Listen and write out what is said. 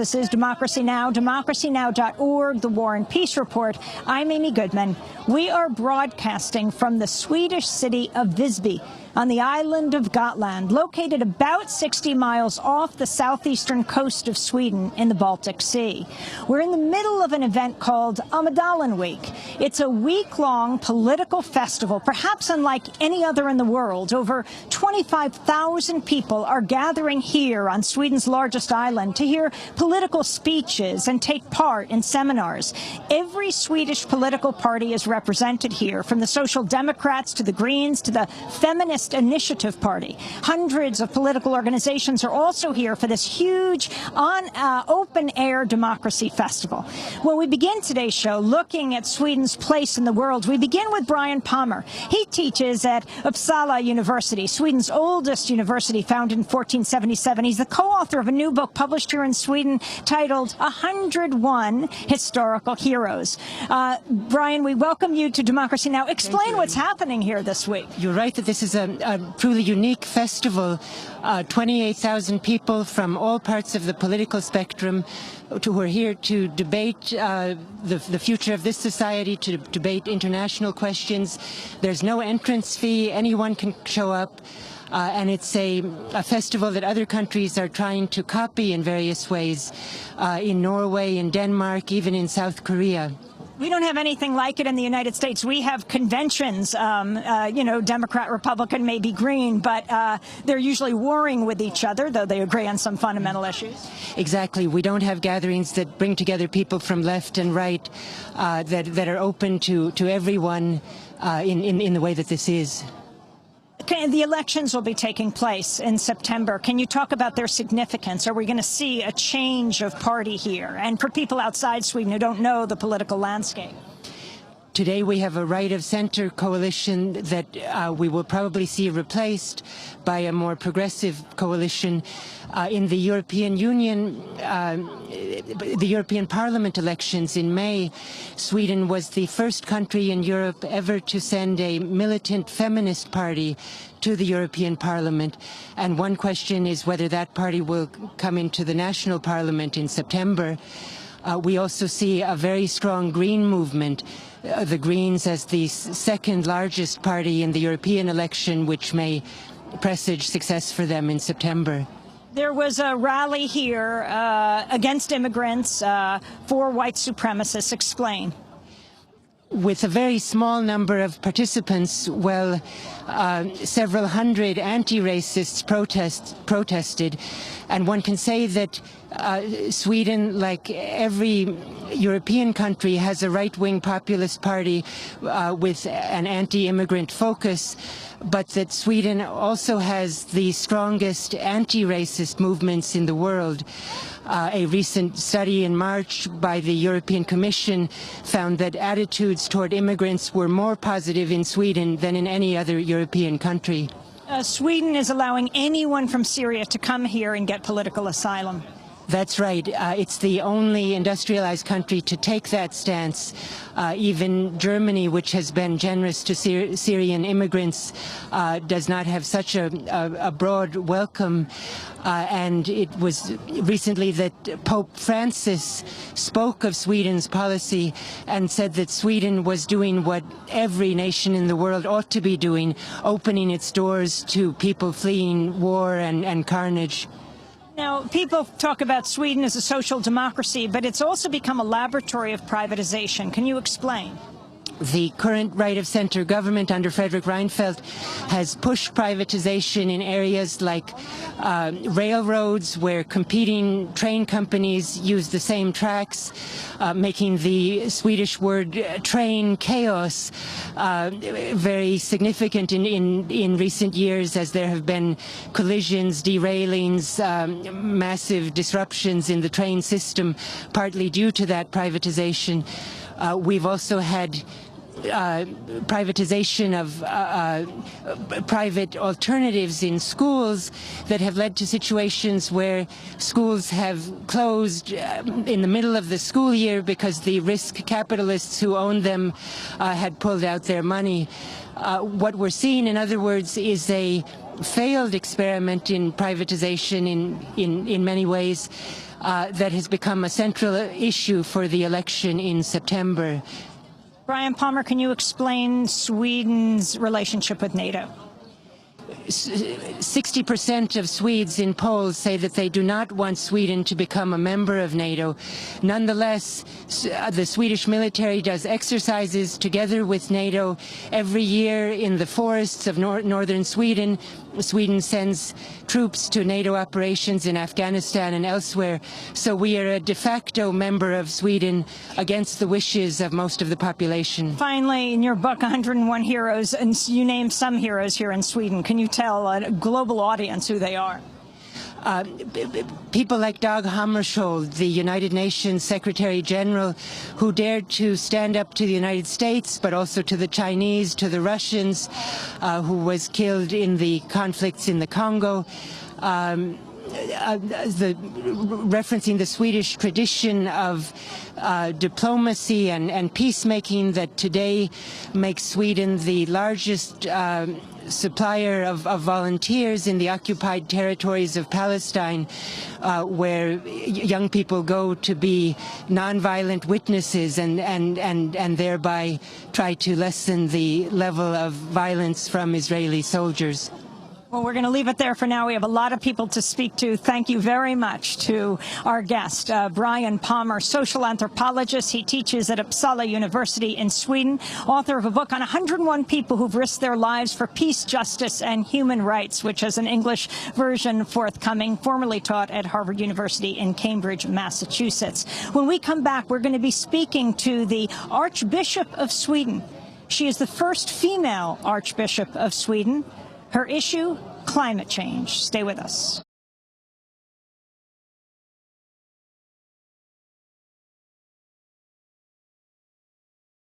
This is Democracy Now!, democracynow.org, the War and Peace Report. I'm Amy Goodman. We are broadcasting from the Swedish city of Visby on the island of Gotland, located about 60 miles off the southeastern coast of Sweden in the Baltic Sea. We're in the middle of an event called Almedalen Week. It's a week-long political festival, perhaps unlike any other in the world. Over 25,000 people are gathering here on Sweden's largest island to hear political speeches and take part in seminars. Every Swedish political party is represented here, from the Social Democrats to the Greens to the Feminist Initiative Party. Hundreds of political organizations are also here for this huge open-air democracy festival. Well, we begin today's show looking at Sweden's place in the world. We begin with Brian Palmer. He teaches at Uppsala University, Sweden's oldest university, founded in 1477. He's the co-author of a new book published here in Sweden titled 101 Historical Heroes. Brian, we welcome you to Democracy Now! Explain what's happening here this week. You're right that this is a truly unique festival. 28,000 people from all parts of the political spectrum who are here to debate the future of this society, to debate international questions. There's no entrance fee. Anyone can show up. And it's a festival that other countries are trying to copy in various ways, in Norway, in Denmark, even in South Korea. We don't have anything like it in the United States. We have conventions, Democrat, Republican, maybe Green, but they're usually warring with each other, though they agree on some fundamental issues. Exactly. We don't have gatherings that bring together people from left and right that are open to everyone in the way that this is. The elections will be taking place in September. Can you talk about their significance? Are we going to see a change of party here? And for people outside Sweden who don't know the political landscape. Today we have a right-of-center coalition that we will probably see replaced by a more progressive coalition. In the European Union, the European Parliament elections in May, Sweden was the first country in Europe ever to send a militant feminist party to the European Parliament. And one question is whether that party will come into the national parliament in September. We also see a very strong Green movement. The Greens as the second largest party in the European election, which may presage success for them in September. There was a rally here against immigrants, for white supremacists. Explain. With a very small number of participants, well, several hundred anti-racists protested, and one can say that Sweden, like every European country, has a right-wing populist party with an anti-immigrant focus, but that Sweden also has the strongest anti-racist movements in the world. A recent study in March by the European Commission found that attitudes toward immigrants were more positive in Sweden than in any other European country. Sweden is allowing anyone from Syria to come here and get political asylum. That's right. It's the only industrialized country to take that stance. Even Germany, which has been generous to Syrian immigrants, does not have such a broad welcome. And it was recently that Pope Francis spoke of Sweden's policy and said that Sweden was doing what every nation in the world ought to be doing, opening its doors to people fleeing war and carnage. Now, people talk about Sweden as a social democracy, but it's also become a laboratory of privatization. Can you explain? The current right-of-center government under Fredrik Reinfeldt has pushed privatization in areas like railroads, where competing train companies use the same tracks, making the Swedish word train chaos very significant in recent years, as there have been collisions, derailings, massive disruptions in the train system, partly due to that privatization. We've also had privatization of private alternatives in schools that have led to situations where schools have closed in the middle of the school year because the risk capitalists who owned them had pulled out their money. What we're seeing, in other words, is a failed experiment in privatization in many ways. that has become a central issue for the election in September. Brian Palmer, can you explain Sweden's relationship with NATO? 60% of Swedes in polls say that they do not want Sweden to become a member of NATO. Nonetheless, the Swedish military does exercises together with NATO every year in the forests of northern Sweden. Sweden sends troops to NATO operations in Afghanistan and elsewhere. So we are a de facto member of Sweden against the wishes of most of the population. Finally, in your book, 101 Heroes, and you name some heroes here in Sweden. Can you tell a global audience who they are? People like Dag Hammarskjöld, the United Nations Secretary General, who dared to stand up to the United States, but also to the Chinese, to the Russians, who was killed in the conflicts in the Congo. Referencing the Swedish tradition of diplomacy and peacemaking that today makes Sweden the largest supplier of volunteers in the occupied territories of Palestine, where young people go to be nonviolent witnesses and thereby try to lessen the level of violence from Israeli soldiers. Well, we're going to leave it there for now. We have a lot of people to speak to. Thank you very much to our guest, Brian Palmer, social anthropologist. He teaches at Uppsala University in Sweden, author of a book on 101 people who've risked their lives for peace, justice, and human rights, which has an English version forthcoming, formerly taught at Harvard University in Cambridge, Massachusetts. When we come back, we're going to be speaking to the Archbishop of Sweden. She is the first female Archbishop of Sweden. Her issue, climate change. Stay with us.